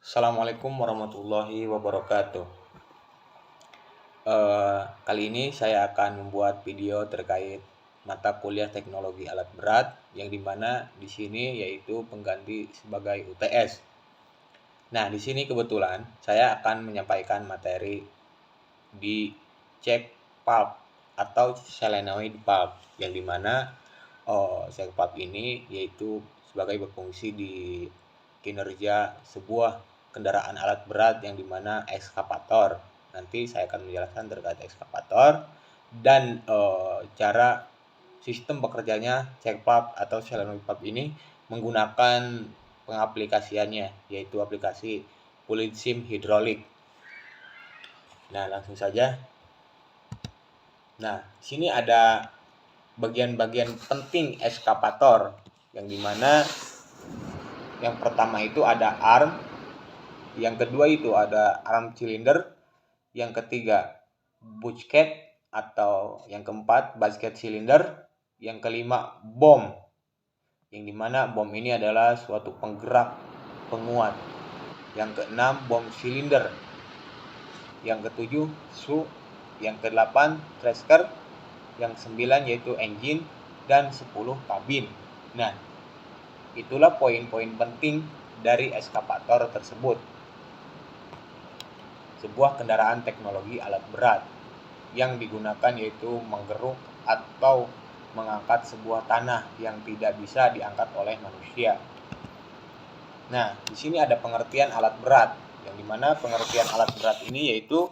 Assalamualaikum warahmatullahi wabarakatuh. Kali ini saya akan membuat video terkait mata kuliah teknologi alat berat yang dimana di sini yaitu pengganti sebagai UTS. Nah, di sini kebetulan saya akan menyampaikan materi di cek pulp atau solenoid pulp yang dimana cek pulp ini yaitu sebagai berfungsi di kinerja sebuah kendaraan alat berat yang dimana ekskavator. Nanti saya akan menjelaskan terkait ekskavator dan cara sistem bekerjanya cek pulp atau solenoid pulp ini menggunakan pengaplikasiannya yaitu aplikasi fluid sim hidrolik. Nah, langsung saja. Nah, sini ada bagian-bagian penting ekskavator yang dimana yang pertama itu ada arm, yang kedua itu ada arm cylinder, yang ketiga bucket atau yang keempat basket cylinder, yang kelima bom, yang dimana bom ini adalah suatu penggerak penguat, yang keenam bom cylinder, yang ketujuh shoe, yang kedelapan thruster, yang sembilan yaitu engine, dan 10 kabin. Nah, itulah poin-poin penting dari ekskavator tersebut. Sebuah kendaraan teknologi alat berat yang digunakan yaitu menggeruk atau mengangkat sebuah tanah yang tidak bisa diangkat oleh manusia. Nah, di sini ada pengertian alat berat, yang dimana pengertian alat berat ini yaitu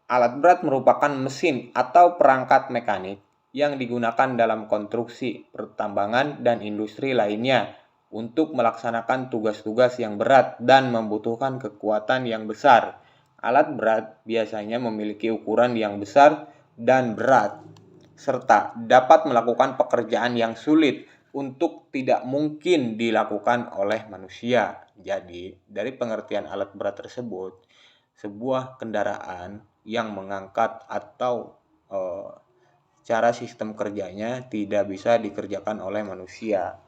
alat berat merupakan mesin atau perangkat mekanik yang digunakan dalam konstruksi, pertambangan, dan industri lainnya untuk melaksanakan tugas-tugas yang berat dan membutuhkan kekuatan yang besar. Alat berat biasanya memiliki ukuran yang besar dan berat, serta dapat melakukan pekerjaan yang sulit untuk tidak mungkin dilakukan oleh manusia. Jadi, dari pengertian alat berat tersebut, sebuah kendaraan yang mengangkat atau cara sistem kerjanya tidak bisa dikerjakan oleh manusia.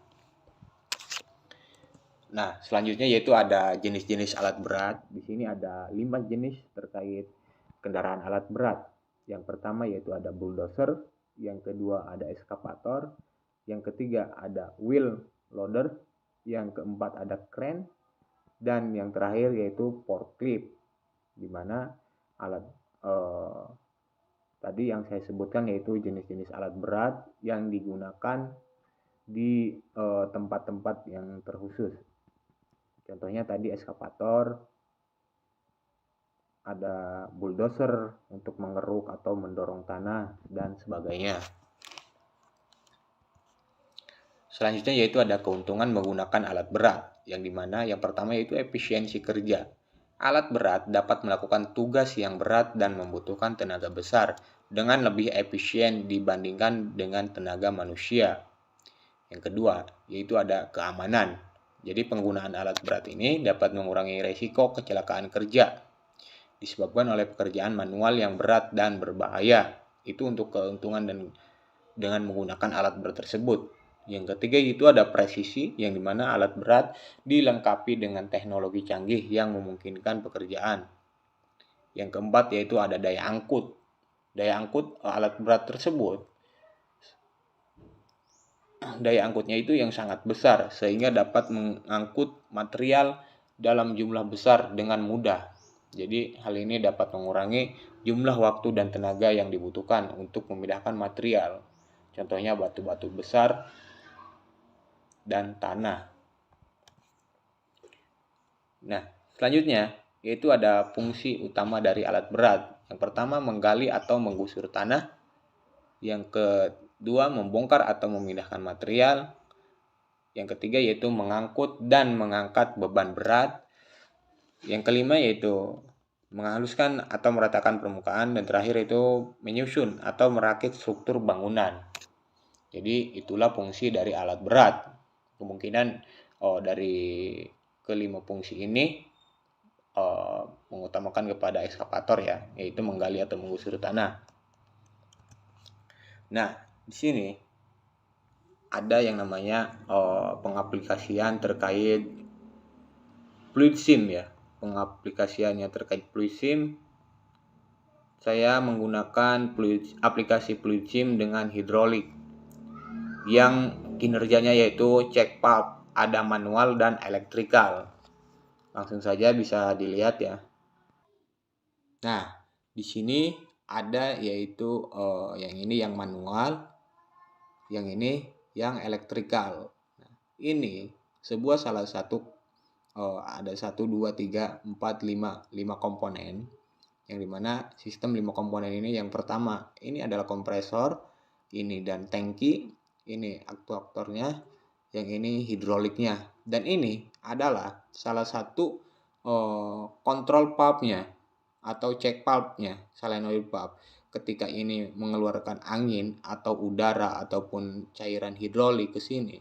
Nah, selanjutnya yaitu ada jenis-jenis alat berat. Di sini ada 5 jenis terkait kendaraan alat berat. Yang pertama yaitu ada bulldozer, yang kedua ada ekskavator, yang ketiga ada wheel loader, yang keempat ada crane, dan yang terakhir yaitu forklift, di mana alat tadi yang saya sebutkan yaitu jenis-jenis alat berat yang digunakan di tempat-tempat yang terkhusus. Contohnya tadi ekskavator, ada bulldozer untuk mengeruk atau mendorong tanah dan sebagainya. Selanjutnya yaitu ada keuntungan menggunakan alat berat, yang dimana yang pertama yaitu efisiensi kerja. Alat berat dapat melakukan tugas yang berat dan membutuhkan tenaga besar dengan lebih efisien dibandingkan dengan tenaga manusia. Yang kedua, yaitu ada keamanan. Jadi penggunaan alat berat ini dapat mengurangi risiko kecelakaan kerja disebabkan oleh pekerjaan manual yang berat dan berbahaya. Itu untuk keuntungan dan dengan menggunakan alat berat tersebut. Yang ketiga itu ada presisi, yang dimana alat berat dilengkapi dengan teknologi canggih yang memungkinkan pekerjaan. Yang keempat yaitu ada daya angkut. Daya angkut alat berat tersebut, daya angkutnya itu yang sangat besar sehingga dapat mengangkut material dalam jumlah besar dengan mudah. Jadi hal ini dapat mengurangi jumlah waktu dan tenaga yang dibutuhkan untuk memindahkan material. Contohnya batu-batu besar dan tanah. Nah, selanjutnya yaitu ada fungsi utama dari alat berat. Yang pertama menggali atau menggusur tanah. Yang kedua membongkar atau memindahkan material. Yang ketiga yaitu mengangkut dan mengangkat beban berat. Yang kelima yaitu menghaluskan atau meratakan permukaan, dan terakhir itu menyusun atau merakit struktur bangunan. Jadi itulah fungsi dari alat berat. Kemungkinan dari kelima fungsi ini mengutamakan kepada ekskavator ya, yaitu menggali atau menggusur tanah. Nah, di sini ada yang namanya pengaplikasian terkait fluid sim ya. Pengaplikasiannya terkait fluid sim, saya menggunakan aplikasi fluid sim dengan hidrolik yang kinerjanya yaitu cek valve, ada manual dan elektrikal. Langsung saja bisa dilihat ya. Nah, di sini ada yaitu yang ini yang manual, yang ini yang elektrikal. Nah, ini sebuah salah satu ada 1, 2, 3, 4, 5 komponen, yang dimana sistem 5 komponen ini yang pertama ini adalah kompresor, ini dan tangki, ini aktuatornya, yang ini hidroliknya, dan ini adalah salah satu kontrol valve-nya atau cek valve-nya, solenoid valve. Ketika ini mengeluarkan angin atau udara ataupun cairan hidrolik ke sini,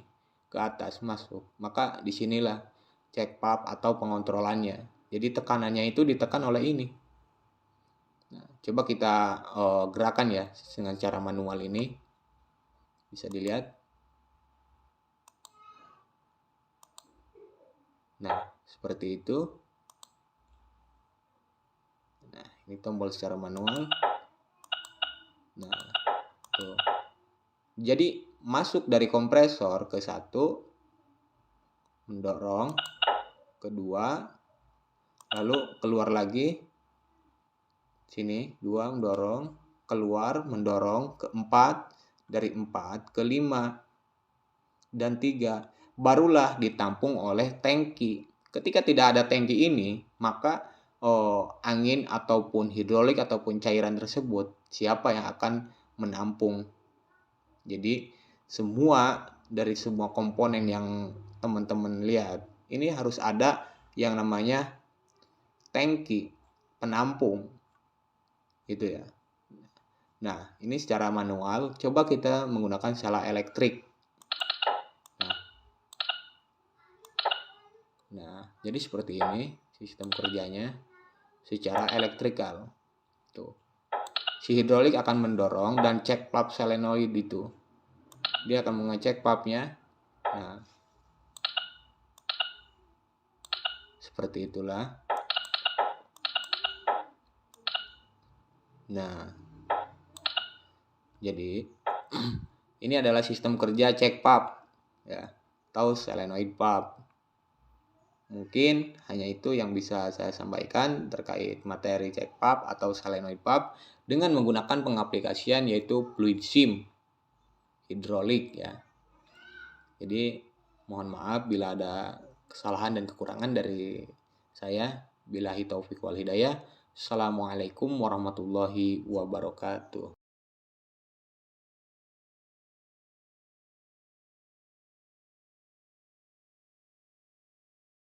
ke atas masuk, maka disinilah cek valve atau pengontrolannya. Jadi tekanannya itu ditekan oleh ini. Nah, coba kita gerakan ya dengan cara manual ini. Bisa dilihat. Nah, seperti itu. Nah, ini tombol secara manual. Nah, tuh. Jadi masuk dari kompresor ke 1, mendorong, kedua, lalu keluar lagi, sini 2 mendorong, keluar mendorong, ke 4, dari 4 ke 5 dan 3, barulah ditampung oleh tangki. Ketika tidak ada tangki ini, maka angin ataupun hidrolik ataupun cairan tersebut siapa yang akan menampung. Jadi dari semua komponen yang teman-teman lihat, ini harus ada yang namanya tangki penampung gitu ya. Nah, ini secara manual. Coba kita menggunakan secara elektrik. Nah, jadi seperti ini sistem kerjanya secara elektrikal. Tuh. Si hidrolik akan mendorong dan cek valve solenoid itu. Dia akan mengecek valve-nya. Nah, seperti itulah. Nah, jadi ini adalah sistem kerja cek valve ya, atau solenoid valve. Mungkin hanya itu yang bisa saya sampaikan terkait materi cek valve atau solenoid valve dengan menggunakan pengaplikasian yaitu fluid sim hidrolik ya. Jadi mohon maaf bila ada kesalahan dan kekurangan dari saya. Billahi taufiq wal hidayah. Assalamualaikum warahmatullahi wabarakatuh.